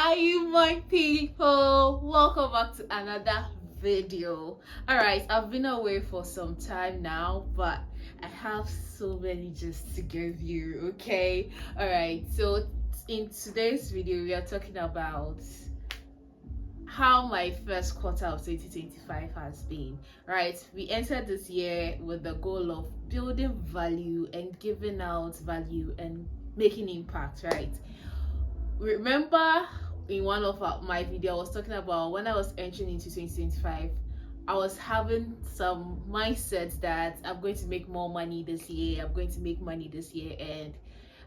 are you, my people? Welcome back to another video. All right, I've been away for some time now, but I have so many just to give you. Okay, all right. So in today's video, we are talking about how my first quarter of 2025 has been. Right, we entered this year with the goal of building value and giving out value and making impact. Right, remember in one of my video I was talking about when I was entering into 2025, I was having some mindset that I'm going to make more money this year, I'm going to make money this year, and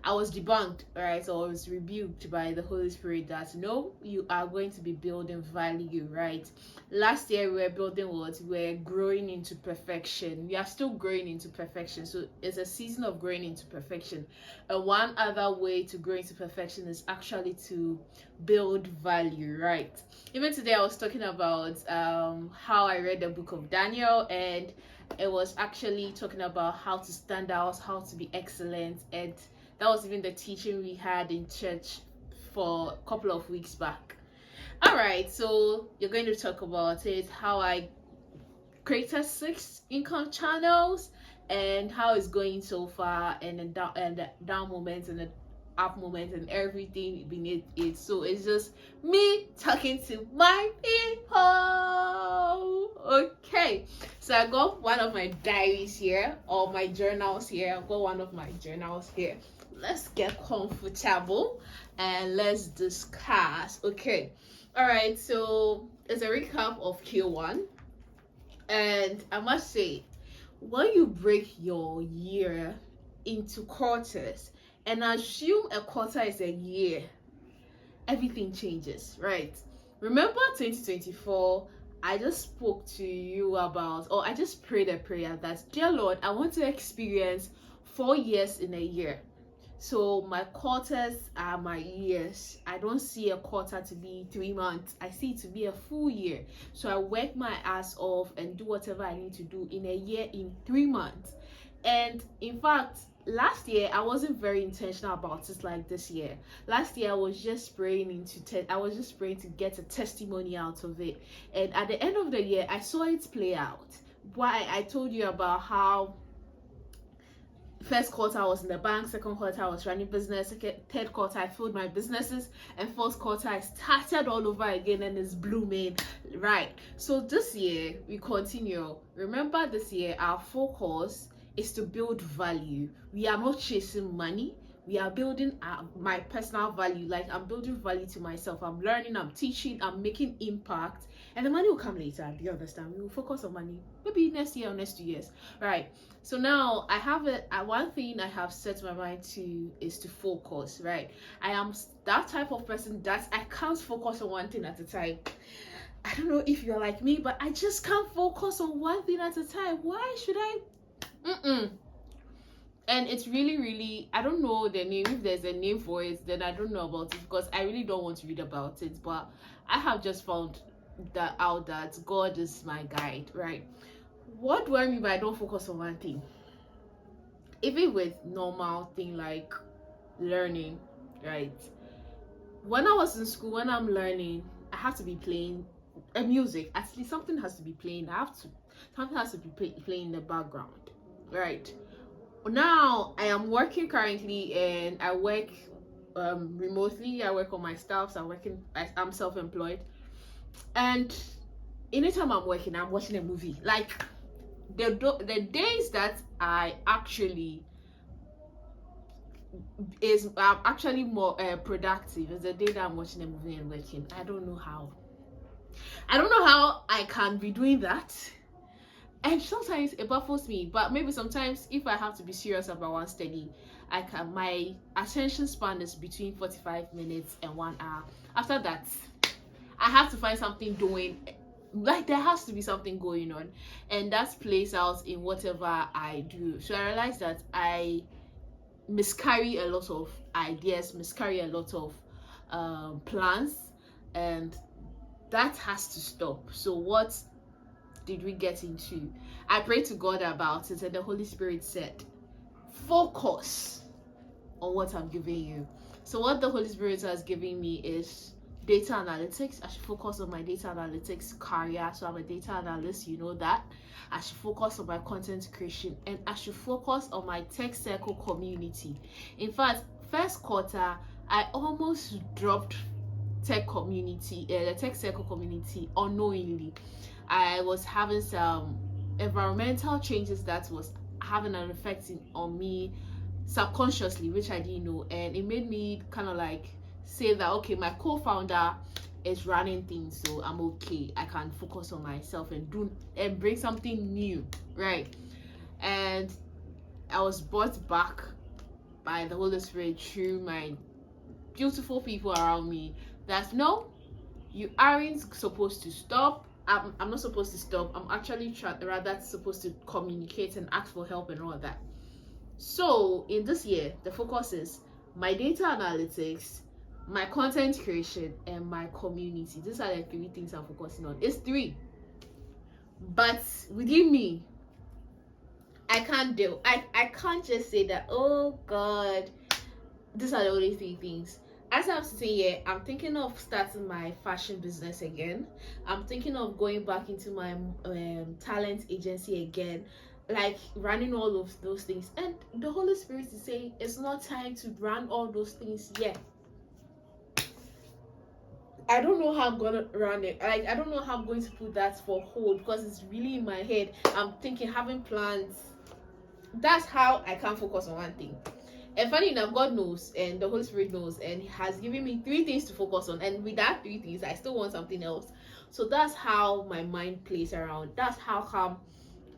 I was debunked, right? So I was rebuked by the Holy Spirit that no, you are going to be building value, right? Last year we were building what? We're growing into perfection. We are still growing into perfection. So it's a season of growing into perfection. And one other way to grow into perfection is actually to build value, right? Even today I was talking about how I read the book of Daniel, and it was actually talking about how to stand out, how to be excellent, and that was even the teaching we had in church for a couple of weeks back. All right, so you're going to talk about it, how I created 6 income channels and how it's going so far, and the down moments and the up moments and everything beneath it. So it's just me talking to my people. Okay, so I got one of my diaries here, or my journals here. I've got one of my journals here. Let's get comfortable and let's discuss. Okay, all right, so it's a recap of Q1, and I must say, when you break your year into quarters and assume a quarter is a year, everything changes, right? Remember 2024, I just spoke to you about, or I just prayed a prayer that, dear Lord, I want to experience 4 years in a year. So my quarters are my years. I don't see a quarter to be 3 months. I see it to be a full year. So I work my ass off and do whatever I need to do in a year, in 3 months. And in fact, last year I wasn't very intentional about it like this year. Last year I was just praying to get a testimony out of it. And at the end of the year, I saw it play out. Why I told you about how first quarter I was in the bank, second quarter I was running business, third quarter I filled my businesses, and fourth quarter I started all over again and it's blooming, right? So this year we continue. Remember, this year our focus is to build value. We are not chasing money. We are building my personal value. Like, I'm building value to myself. I'm learning, I'm teaching, I'm making impact, and the money will come later. Do you understand? We will focus on money maybe next year or next 2 years, right? So now I have one thing I have set my mind to is to focus, right? I am that type of person that I can't focus on one thing at a time. I don't know if you're like me, but I just can't focus on one thing at a time. Why should I? And it's really, I don't know the name. If there's a name for it, then I don't know about it, because I really don't want to read about it. But I have just found that out, that God is my guide, right? What do I mean by I don't focus on one thing? Even with normal thing like learning, right? When I was in school, when I'm learning, I have to be playing a music. At least something has to be playing. Something has to be playing in the background, right? Now I am working currently, and I work remotely. I work on my stuff. So I'm self-employed, and anytime I'm working, I'm watching a movie. Like, the days that I'm actually more productive is the day that I'm watching a movie and working. I don't know how I can be doing that. And sometimes it baffles me, but maybe sometimes if I have to be serious about one study, I can. My attention span is between 45 minutes and 1 hour. After that, I have to find something doing. Like, there has to be something going on, and that plays out in whatever I do. So I realized that I miscarry a lot of ideas, miscarry a lot of plans, and that has to stop. So what did we get into? I prayed to God about it, and the Holy Spirit said, focus on what I'm giving you. So what the Holy Spirit has given me is data analytics. I should focus on my data analytics career. So I'm a data analyst, you know that. I should focus on my content creation, and I should focus on my tech circle community. In fact, first quarter, I almost dropped the tech circle community unknowingly. I was having some environmental changes that was having an effect on me subconsciously, which I didn't know, and it made me kind of like say that okay, my co-founder is running things, so I'm okay. I can focus on myself and bring something new, right? And I was brought back by the Holy Spirit through my beautiful people around me that no, you aren't supposed to stop. I'm not supposed to stop. I'm actually rather supposed to communicate and ask for help and all that. So in this year, the focus is my data analytics, my content creation, and my community. These are the 3 things I'm focusing on. It's 3, but within me, I can't just say that, oh God, these are the only 3 things. As I'm sitting here, I'm thinking of starting my fashion business again. I'm thinking of going back into my talent agency again, like running all of those things. And the Holy Spirit is saying it's not time to run all those things yet. I don't know how I'm gonna run it. Like, I don't know how I'm going to put that for hold because it's really in my head. I'm thinking, having plans. That's how I can focus on one thing. And funny enough, God knows, and the Holy Spirit knows, and He has given me 3 things to focus on. And with that 3 things, I still want something else. So that's how my mind plays around. That's how come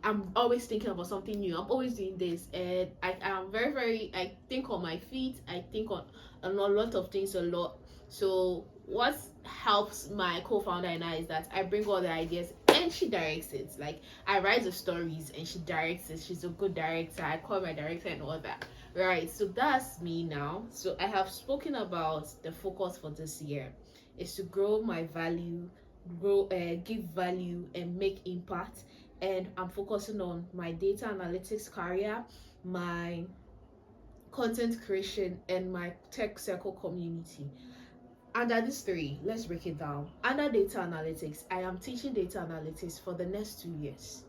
I'm always thinking about something new. I'm always doing this, and I'm very, I think on my feet. I think on a lot of things a lot. So what helps my co-founder and I is that I bring all the ideas and she directs it. Like, I write the stories and she directs it. She's a good director. I call my director and all that. Right, so that's me now. So I have spoken about the focus for this year is to grow my value, give value and make impact. And I'm focusing on my data analytics career, my content creation, and my tech circle community. Under these 3, let's break it down. Under data analytics, I am teaching data analytics for the next 2 years,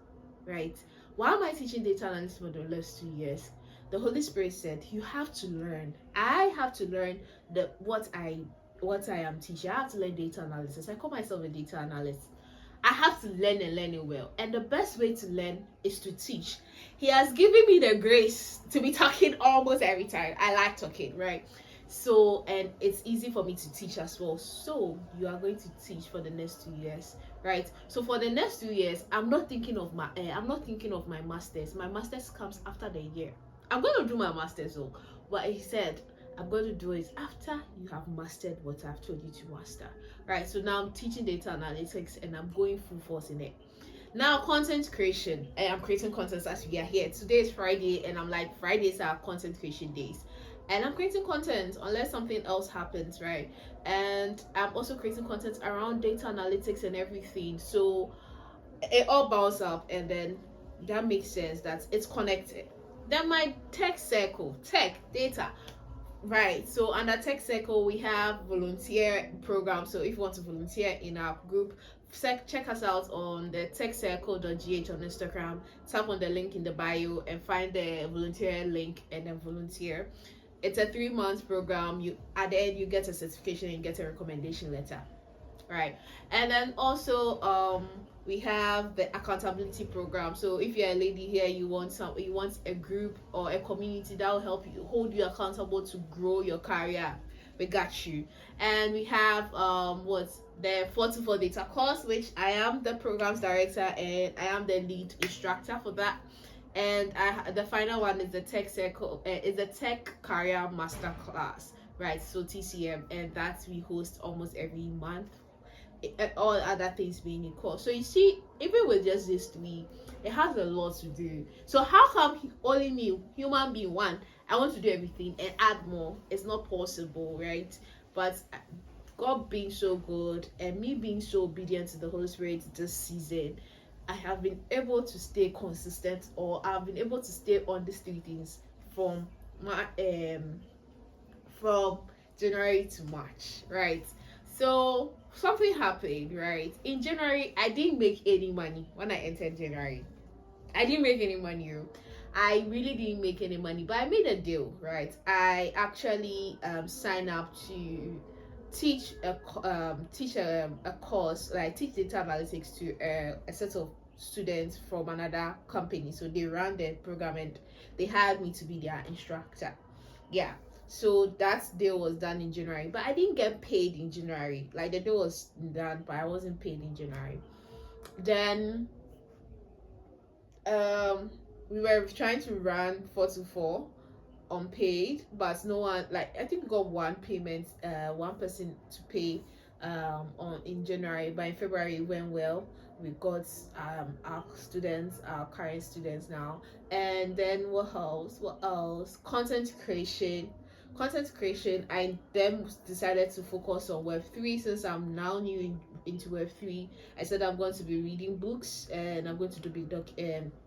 right? Why am I teaching data analytics for the next 2 years? The Holy Spirit said you have to learn. I have to learn what I am teaching. I have to learn data analysis. I call myself a data analyst. I have to learn and learn it well. And the best way to learn is to teach. He has given me the grace to be talking almost every time. I like talking, right? So, and it's easy for me to teach as well. So you are going to teach for the next 2 years, right? So for the next 2 years, I'm not thinking of my masters. My masters comes after the year. I'm going to do my masters though, but he said I'm going to do it after you have mastered what I've told you to master, right? So now I'm teaching data analytics and I'm going full force in it. Now, content creation. I am creating content as we are here. Today is Friday, and I'm like, Fridays are content creation days. And I'm creating content unless something else happens, right? And I'm also creating content around data analytics and everything. So it all bounces up, and then that makes sense that it's connected. Then my tech circle, tech data, right? So under tech circle, we have volunteer program. So if you want to volunteer in our group, check us out on the techcircle.gh on Instagram. Tap on the link in the bio and find the volunteer link and then volunteer. It's a 3-month program. You at the end you get a certification and you get a recommendation letter, right? And then also we have the accountability program. So if you're a lady here, you want a group or a community that will help you, hold you accountable to grow your career. We got you. And we have the 424 data course, which I am the programs director and I am the lead instructor for that. And the final one is the tech circle, is the tech career masterclass, right? So TCM, and that we host almost every month. All other things being equal. So you see, even with just these 3, it has a lot to do. So how come only me, human being one, I want to do everything and add more? It's not possible, right? But God being so good and me being so obedient to the Holy Spirit this season, I have been able to stay consistent, or I've been able to stay on these 3 things from my from January to March, right? So something happened, right? In January, I didn't make any money when I entered January. I didn't make any money. I really didn't make any money, but I made a deal, right? I actually signed up to teach a course, like teach data analytics to a set of students from another company. So they ran the program and they hired me to be their instructor. Yeah. So that deal was done in January, but I didn't get paid in January. Like the deal was done, but I wasn't paid in January. Then we were trying to run 4 to 4 unpaid, but no one, like I think we got one payment, one person to pay on in January, but in February it went well. We got our students, our current students now. And then what else, content creation. I then decided to focus on Web3 since I'm now new into Web3. I said I'm going to be reading books and I'm going to be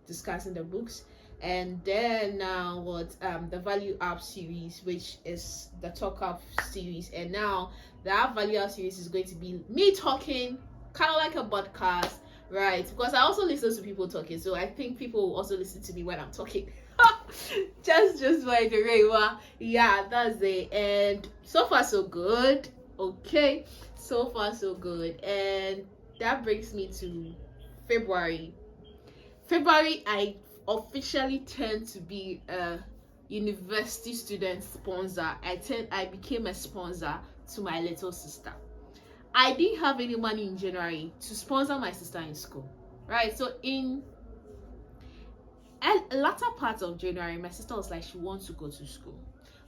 discussing the books. And then now what the value up series, which is the talk up series, and now that value up series is going to be me talking, kind of like a podcast, right? Because I also listen to people talking, so I think people will also listen to me when I'm talking. just by the way, well, yeah, that's it. And so far so good. Okay, so far so good. And that brings me to February. I officially turned to be a university student sponsor. I became a sponsor to my little sister. I didn't have any money in January to sponsor my sister in school, right? So in a latter part of January, my sister was like, she wants to go to school.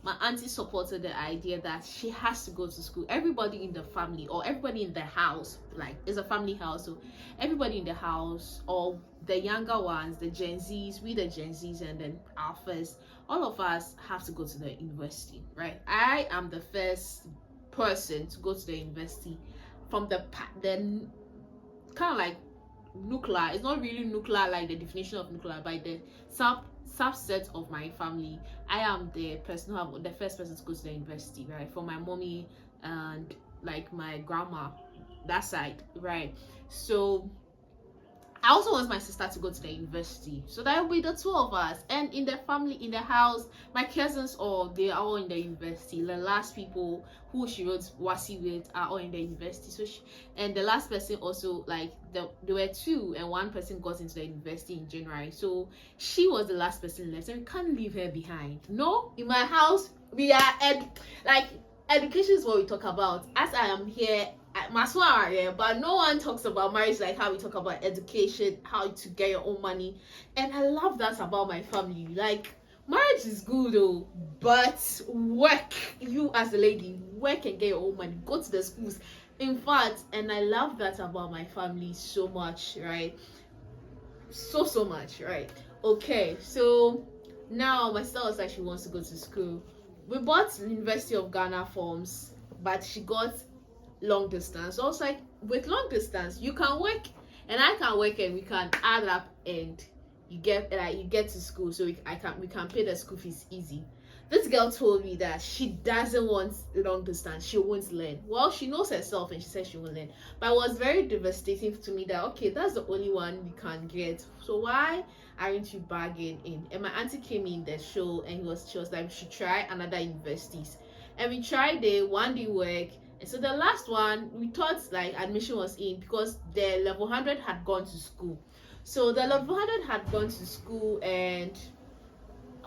My auntie supported the idea that she has to go to school. Everybody in the family or everybody in the house, like it's a family house, so everybody in the house, or the younger ones, the Gen Zs, we the Gen Zs, and then alphas, all of us have to go to the university, right? I am the first person to go to the university from the kind of like nuclear. It's not really nuclear like the definition of nuclear, by the subset of my family. I am the first person to go to the university, right? For my mommy and like my grandma, that side, right? So I also want my sister to go to the university, so that will be the two of us. And in the family, in the house, my cousins, they are all in the university. The last people who she wrote Wasi with are all in the university. So and the last person also, like there were two, and one person got into the university in January. So she was the last person left, and we can't leave her behind. No, in my house we are education is what we talk about. As I am here, but no one talks about marriage like how we talk about education, how to get your own money. And I love that about my family. Like, marriage is good though, but work, you as a lady, work and get your own money, go to the schools. In fact, and I love that about my family so much, right? So much, right? Okay, so now my sister was like, she wants to go to school. We bought University of Ghana forms, but she got long distance. So I was like, with long distance, you can work and I can work, and we can add up, and you get to school. So we can pay the school fees easy. This girl told me that she doesn't want long distance. She won't learn. Well, she knows herself, and she said she won't learn. But it was very devastating to me that, okay, that's the only one we can get. So why aren't you bargaining in? And my auntie came in the show, and she was like, we should try another universities. And we tried it, one didn't work. And so the last one, we thought like admission was in because the level 100 had gone to school. So the level 100 had gone to school, and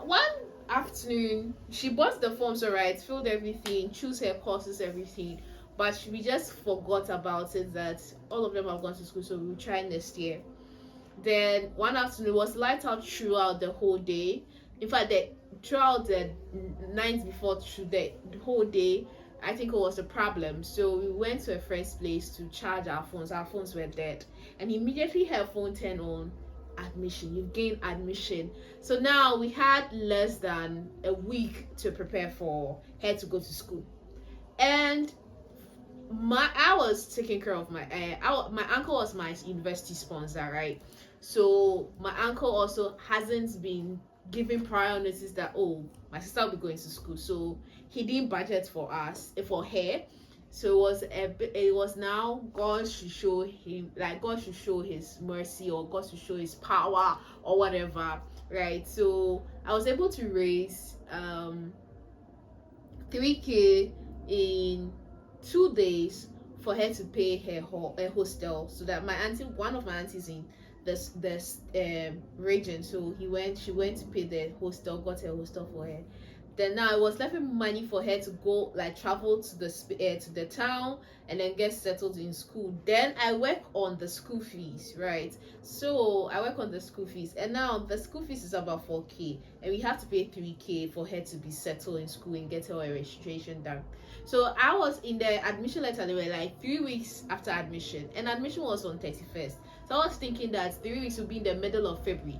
one afternoon she bought the forms, alright, filled everything, choose her courses, everything, but we just forgot about it, that all of them have gone to school, so we'll try next year. Then one afternoon, it was light out throughout the whole day. In fact, throughout the night before, through the whole day, I think it was a problem. So we went to a friend's place to charge our phones. Our phones were dead, and immediately her phone turned on. Admission, you gain admission. So now we had less than a week to prepare for her to go to school, and I was taking care of my uncle was my university sponsor, right? So my uncle also hasn't been giving prior notice that, oh, my sister will be going to school, so he didn't budget for her. So it was now God should show him, like God should show his mercy, or God should show his power, or whatever, right? So I was able to raise 3K in 2 days for her to pay her hostel, so that one of my aunties in this region, so she went to pay the hostel, got her hostel for her. Then now I was left with money for her to go, like, travel to the town and then get settled in school. Then I work on the school fees, right? So I work on the school fees, and now the school fees is about 4K, and we have to pay 3K for her to be settled in school and get her registration done. So I was in the admission letter. They were like 3 weeks after admission, and admission was on 31st. So I was thinking that 3 weeks would be in the middle of February,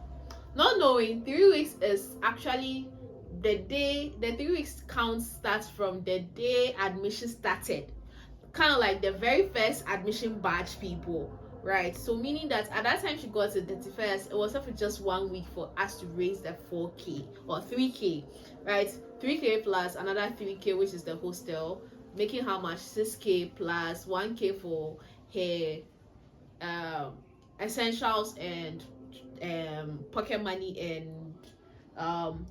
not knowing 3 weeks is actually the 3 weeks count starts from the day admission started, kind of like the very first admission batch people, right? So meaning that at that time she got to 31st, it was for just 1 week for us to raise the 4K or 3K, right? 3K plus another 3K, which is the hostel, making how much? 6K plus 1K for her essentials and pocket money and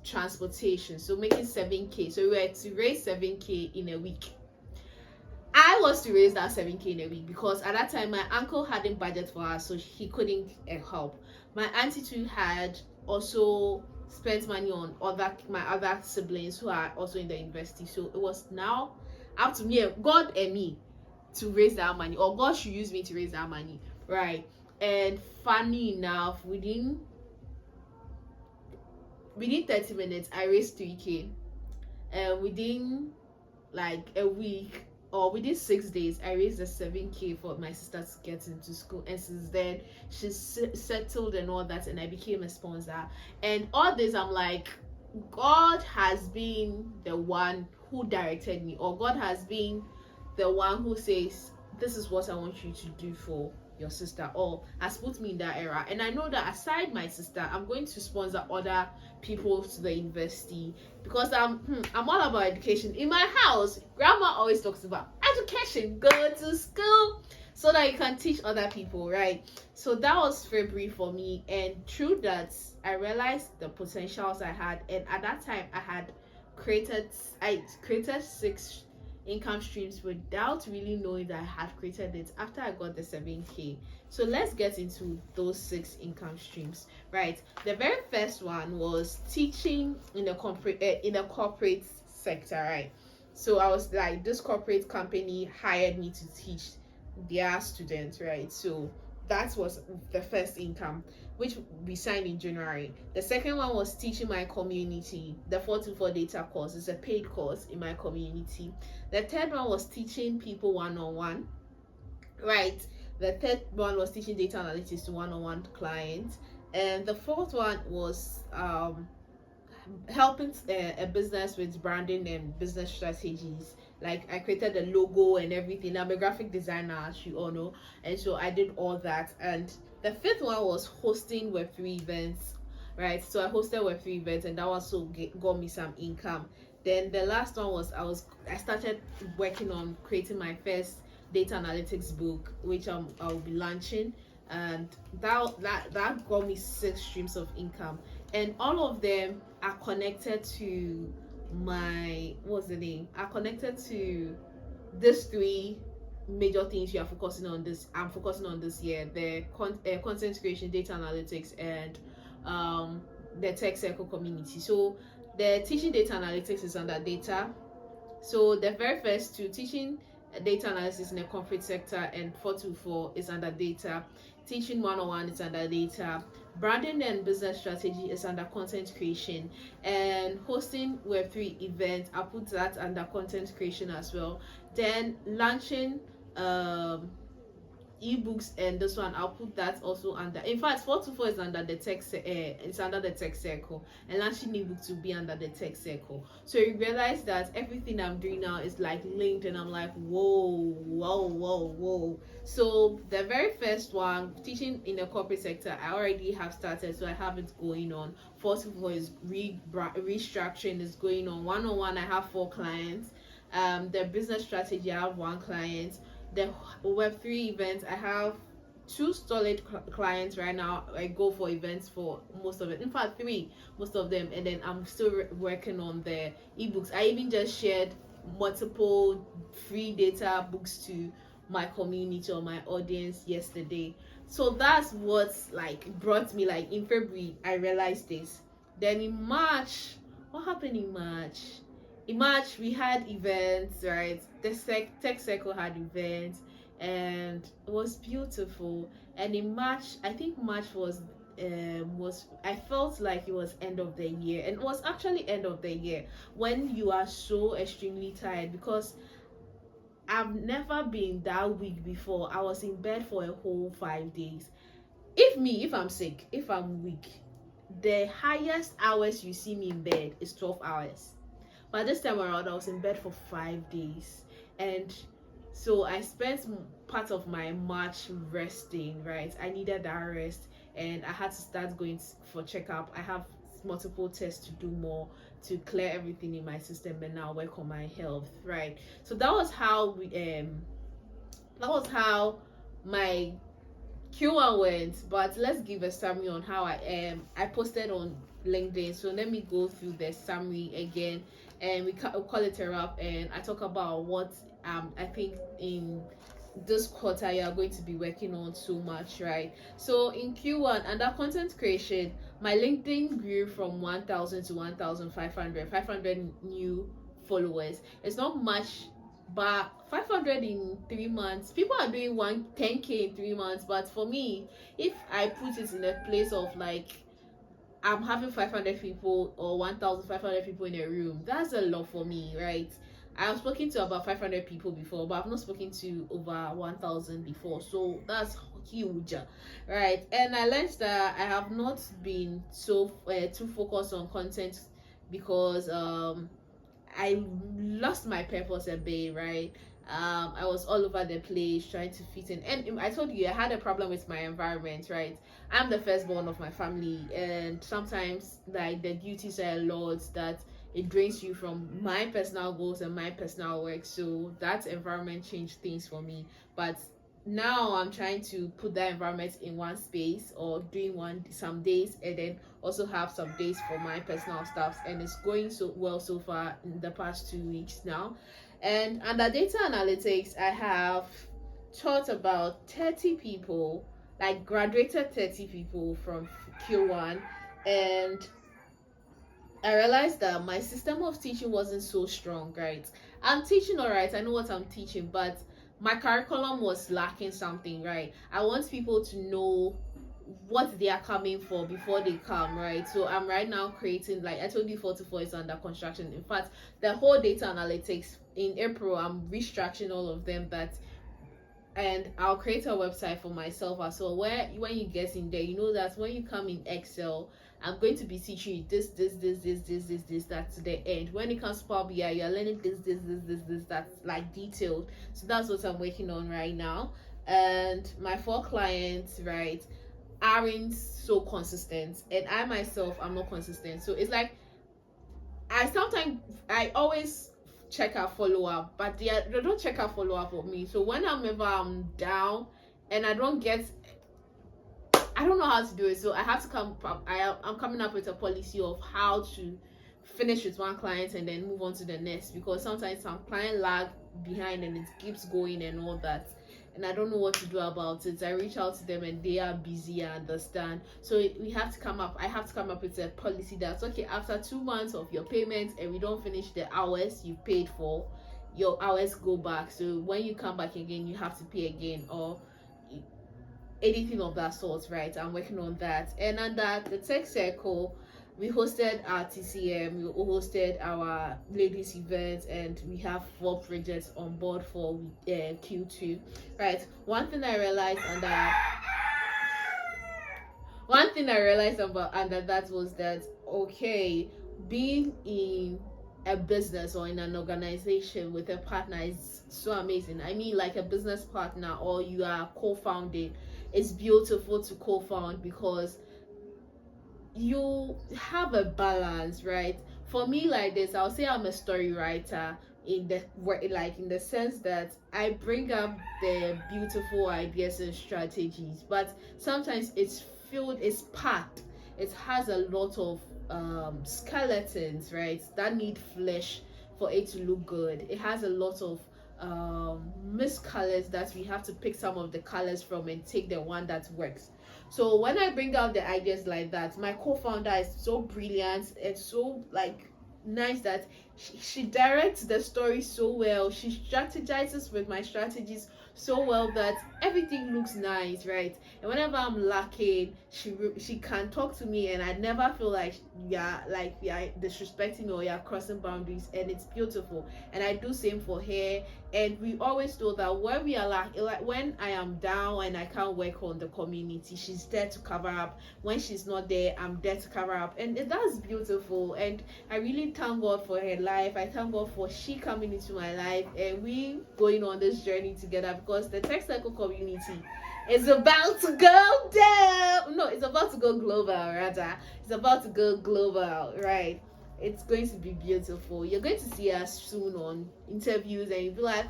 transportation, so making 7K. So we were to raise 7K in a week. I was to raise that 7K in a week because at that time my uncle hadn't budget for us, so he couldn't help. My auntie too had also spent money on my other siblings who are also in the university, so it was now up to me, God and me, to raise that money, or God should use me to raise that money, right? And funny enough, within 30 minutes I raised 3K, and within like a week or within 6 days I raised the 7K for my sister to get into school. And since then she's settled and all that, and I became a sponsor. And all this, I'm like, God has been the one who directed me, or God has been the one who says, this is what I want you to do for your sister, or has put me in that era. And I know that aside my sister, I'm going to sponsor other people to the university, because I'm all about education. In my house, grandma always talks about education, go to school so that you can teach other people, right? So that was February for me, and through that I realized the potentials I had. And at that time I created 6 income streams without really knowing that I had created it after I got the 7K. So let's get into those 6 income streams, right? The very first one was teaching in a corporate sector, right? So I was like, this corporate company hired me to teach their students, right? So that was the first income, which we signed in January. The second one was teaching my community. The 424 data course is a paid course in my community. The third one was teaching people one-on-one, right? The third one was teaching data analytics to one-on-one clients. And the fourth one was helping a business with branding and business strategies. Like, I created the logo and everything. I'm a graphic designer, as you all know, and so I did all that. And the fifth one was hosting Web3 events, right? So I hosted Web3 events, and that also got me some income. Then the last one was I started working on creating my first data analytics book, which I'll be launching, and that got me 6 streams of income. And all of them are connected to are connected to these 3 major things I'm focusing on this year: the content creation, data analytics, and the tech circle community. So the teaching data analytics is under data. So the very first 2, teaching data analysis in the corporate sector and 424, is under data. Teaching one-on-one is under data. Branding and business strategy is under content creation. And hosting Web3 events, I put that under content creation as well. Then launching ebooks, and this one I'll put that also under. In fact, 424 is under the tech it's under the tech circle, and launching ebooks will be under the tech circle. So you realize that everything I'm doing now is like linked, and I'm like, whoa. So the very first one, teaching in the corporate sector, I already have started, so I have it going on. 424 is restructuring is going on. One-on-one, I have 4 clients. The business strategy, I have one client. The Web3 events, I have two solid clients right now. I go for events for most of it, in fact three, most of them, and then I'm still working on the ebooks. I even just shared multiple free data books to my community or my audience yesterday. So that's what's like brought me, like in February I realized this. Then in March, what happened in March? In March we had events, right? The tech circle had events, and it was beautiful. And in March, I think March was I felt like it was end of the year, and it was actually end of the year when you are so extremely tired, because I've never been that weak before. I was in bed for a whole 5 days. If I'm sick, if I'm weak, the highest hours you see me in bed is 12 hours. But this time around, I was in bed for 5 days. And so I spent part of my March resting, right? I needed that rest, and I had to start going for checkup. I have multiple tests to do more to clear everything in my system and now work on my health, right? So that was how my Q1 went. But let's give a summary on how I posted on LinkedIn. So let me go through the summary again, and we call it a wrap, and I talk about what I think in this quarter you are going to be working on so much, right? So in Q1, under content creation, my LinkedIn grew from 1,000 to 1,500, 500 new followers. It's not much, but 500 in 3 months, people are doing 10K in 3 months. But for me, if I put it in a place of like I'm having 500 people or 1,500 people in a room, that's a lot for me, right? I've spoken to about 500 people before, but I've not spoken to over 1,000 before, so that's huge, right? And I learned that I have not been so too focused on content, because I lost my purpose a bit, right? I was all over the place trying to fit in, and I told you I had a problem with my environment, right? I'm the firstborn of my family, and sometimes like the duties are a lot that it drains you from my personal goals and my personal work. So that environment changed things for me. But now I'm trying to put that environment in one space, or doing some days, and then also have some days for my personal stuff, and it's going so well so far in the past 2 weeks now. And under data analytics, I have taught about 30 people, like graduated 30 people from Q1. And I realized that my system of teaching wasn't so strong, right? I'm teaching all right, I know what I'm teaching, but my curriculum was lacking something, right? I want people to know what they are coming for before they come, right? So I'm right now creating, like I told you, 44 is under construction. In fact, the whole data analytics in April, I'm restructuring all of them, that and I'll create a website for myself as well, where when you get in there, you know that when you come in Excel, I'm going to be teaching you this, that to the end. When it comes to Power BI, you're learning this, that's like detailed. So that's what I'm working on right now. And my 4 clients, right, aren't so consistent, and I myself am not consistent. So it's like I always check out follow up, but they don't check out follow up for me. So whenever I'm down and I don't know how to do it, so I have to I'm coming up with a policy of how to finish with one client and then move on to the next, because sometimes some client lag behind and it keeps going and all that, and I don't know what to do about it. I reach out to them and they are busy, I understand. So I have to come up with a policy that's okay, after 2 months of your payments and we don't finish the hours you paid for, your hours go back. So when you come back again, you have to pay again, or anything of that sort, right? I'm working on that. And under the tech circle, we hosted our TCM, we hosted our ladies event, and we have 4 projects on board for Q2, right? One thing I realized about under that was that, okay, being in a business or in an organization with a partner is so amazing. I mean, like a business partner, or you are co-founding, it's beautiful to co-found, because you have a balance, right? For me, like this, I'll say I'm a story writer, in the like in the sense that I bring up the beautiful ideas and strategies, but sometimes it's packed. It has a lot of skeletons, right, that need flesh for it to look good. It has a lot of missed colors that we have to pick some of the colors from and take the one that works. So when I bring out the ideas like that, my co-founder is so brilliant and so like nice that she directs the story so well. She strategizes with my strategies so well that everything looks nice, right? And whenever I'm lacking, she can talk to me, and I never feel like you're disrespecting me or you're crossing boundaries, and it's beautiful. And I do same for her. And we always know that when we are like when I am down and I can't work on the community, she's there to cover up. When she's not there, I'm there to cover up, and that's beautiful. And I really thank God for her life. I thank God for she coming into my life and we going on this journey together, because the Tech Circle community is about to go down. No, it's about to go global, rather. It's about to go global, right? It's going to be beautiful. You're going to see us soon on interviews, and you'll be like,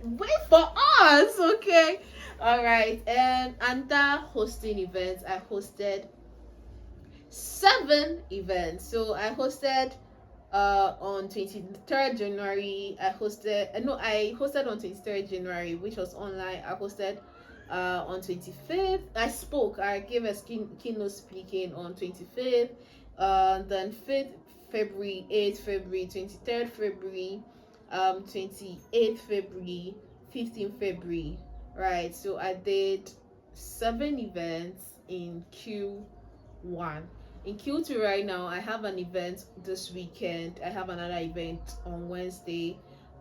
wait for us, okay? All right. And under hosting events, I hosted 7 events. So I hosted on 23rd January. I hosted on 23rd January, which was online. I hosted on 25th. I gave a keynote speaking on 25th, then 5th February, 8th February, 23rd February, 28th February, 15th February, right? So I did 7 events in Q1. In Q2 right now, I have an event this weekend. I have another event on Wednesday.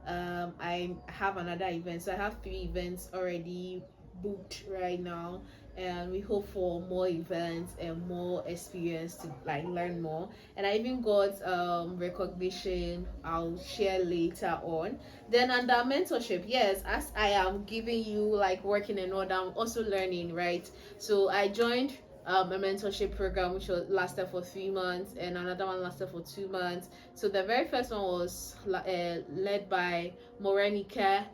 I have another event. So I have 3 events already booked right now, and we hope for more events and more experience to like learn more. And I even got recognition I'll share later on. Then under mentorship, yes, as I am giving you like working in order, I'm also learning, right? So I joined a mentorship program which lasted for 3 months, and another one lasted for 2 months. So the very first one was led by Morenica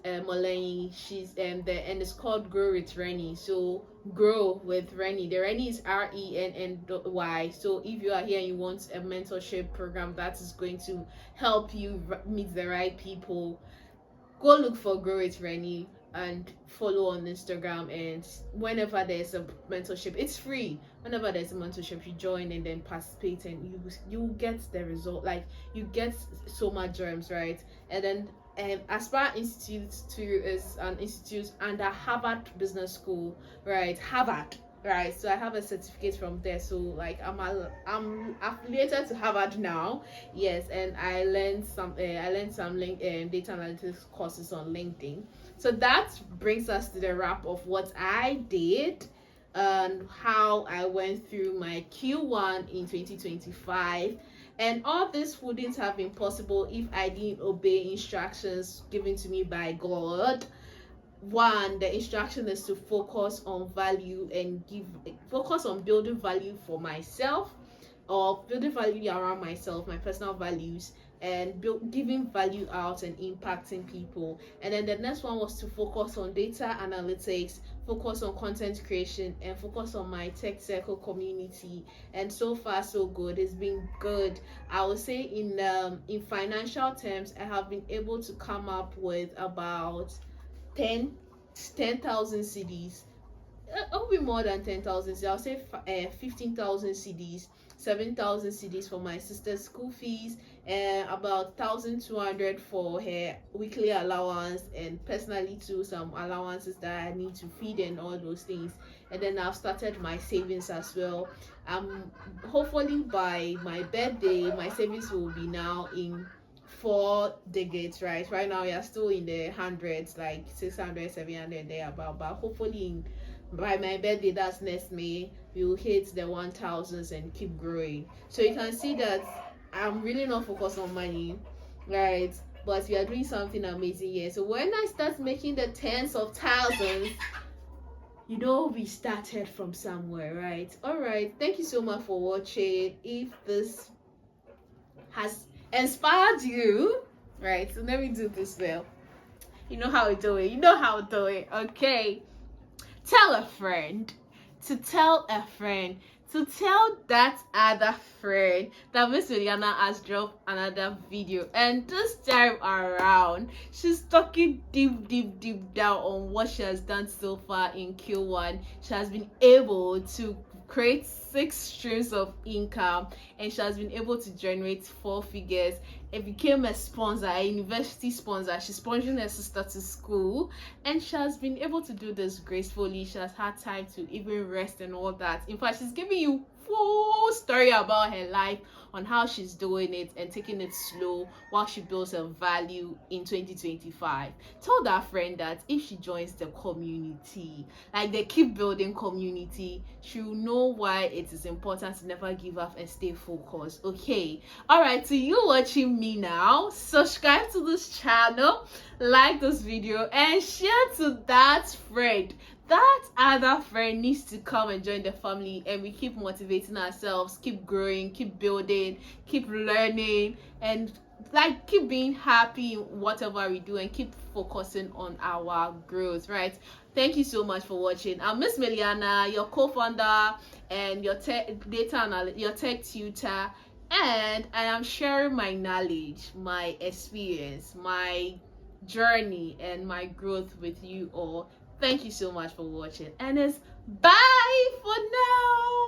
Molenyi. She's and it's called Grow with Rennie. So grow with Rennie. The Rennie is RENNY. So if you are here and you want a mentorship program that is going to help you meet the right people, go look for Grow with Rennie and follow on Instagram. And whenever there's a mentorship, it's free. Whenever there's a mentorship, you join and then participate, and you get the result. Like you get so much germs, right? And then Aspire Institute too is an institute under Harvard Business School, right? Harvard, right? So I have a certificate from there. So like I'm affiliated to Harvard now, yes. And I learned some data analytics courses on LinkedIn. So that brings us to the wrap of what I did and how I went through my Q1 in 2025. And all this wouldn't have been possible if I didn't obey instructions given to me by God. One, the instruction is to focus on value and focus on building value for myself, or building value around myself, my personal values, and giving value out and impacting people. And then the next one was to focus on data analytics, focus on content creation, and focus on my Tech Circle community. And so far so good. It's been good. I would say in financial terms, I have been able to come up with about 10,000 CDs. It'll be more than 10,000. I'll say 15,000 CDs, 7,000 CDs for my sister's school fees, and about 1,200 for her weekly allowance, and personally too some allowances that I need to feed and all those things. And then I've started my savings as well. Hopefully by my birthday, my savings will be now in 4 digits, right now we are still in the hundreds, like 600, 700 there about, but hopefully by my birthday, that's next May, we will hit the 1,000s and keep growing. So you can see that I'm really not focused on money, right? But we are doing something amazing here. So when I start making the tens of thousands, we started from somewhere, right? All right, thank you so much for watching. If this has inspired you, right? So let me do this well. You know how we do it. You know how we do it. Okay. Tell a friend to tell a friend to tell that other friend that Miss Juliana has dropped another video, and this time around she's talking deep down on what she has done so far in Q1. She has been able to create 6 streams of income, and she has been able to generate 4 figures. It became a sponsor, a university sponsor. She's sponsoring her sister to school, and she has been able to do this gracefully. She has had time to even rest and all that. In fact, she's giving you full story about her life, on how she's doing it and taking it slow while she builds her value in 2025. Tell that friend that if she joins the community, like they keep building community, she'll know why it is important to never give up and stay focused. Okay, all right, to you watching me now, subscribe to this channel, like this video, and share to that friend. That other friend needs to come and join the family, and we keep motivating ourselves, keep growing, keep building, keep learning, and like keep being happy in whatever we do, and keep focusing on our growth, right? Thank you so much for watching. I'm Miss Meliana, your co-founder and your tech tutor, and I am sharing my knowledge, my experience, my journey, and my growth with you all. Thank you so much for watching, and it's bye for now.